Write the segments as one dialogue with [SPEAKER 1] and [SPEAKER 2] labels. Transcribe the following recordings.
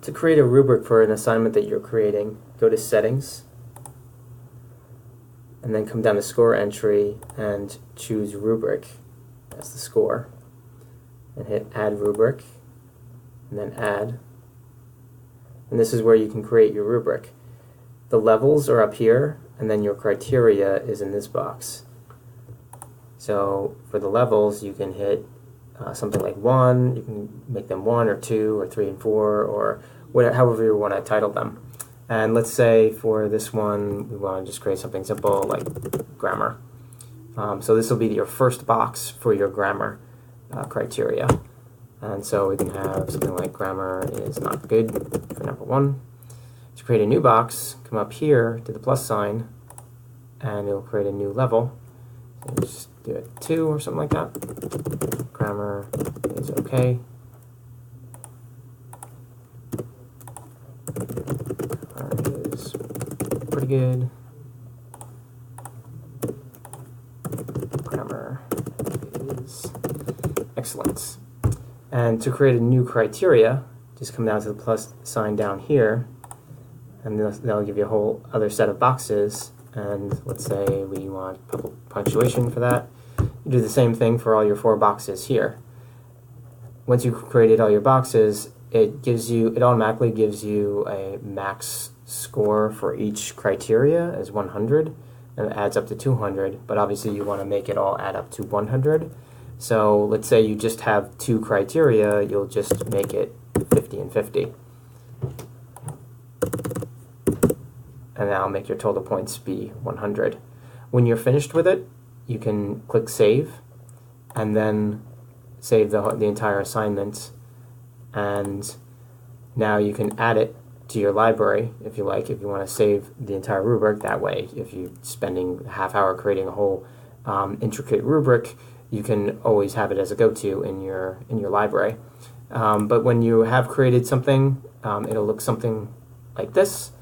[SPEAKER 1] To create a rubric for an assignment that you're creating, go to Settings, and then come down to Score Entry and choose Rubric as the score, and hit Add Rubric, and then Add. And this is where you can create your rubric. The levels are up here, and then your criteria is in this box. So for the levels, you can hit something like 1, you can make them 1 or 2 or 3 and 4, or whatever, however you want to title them. And let's say for this one, we want to just create something simple like grammar. So this will be your first box for your grammar criteria. And so we can have something like grammar is not good for number 1. To create a new box, come up here to the plus sign, and it'll create a new level. So just do it 2 or something like that. Grammar is okay. Grammar is pretty good. Grammar is excellent. And to create a new criteria, just come down to the plus sign down here, and that'll give you a whole other set of boxes. And let's say we want punctuation for that. You do the same thing for all your 4 boxes here. Once you've created all your boxes, it automatically gives you a max score for each criteria as 100, and it adds up to 200, but obviously you want to make it all add up to 100. So let's say you just have 2 criteria, you'll just make it 50 and 50. And that'll make your total points be 100. When you're finished with it, you can click Save, and then save the entire assignment. And now you can add it to your library if you like, if you want to save the entire rubric that way. If you're spending a half hour creating a whole intricate rubric, you can always have it as a go-to in your library. But when you have created something, it'll look something like this.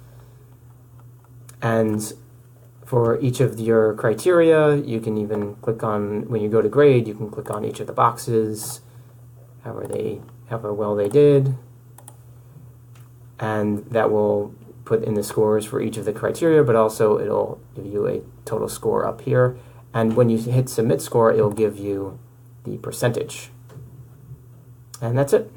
[SPEAKER 1] And for each of your criteria, you can even click on, when you go to grade, you can click on each of the boxes, however well they did, and that will put in the scores for each of the criteria, but also it'll give you a total score up here. And when you hit Submit Score, it'll give you the percentage. And that's it.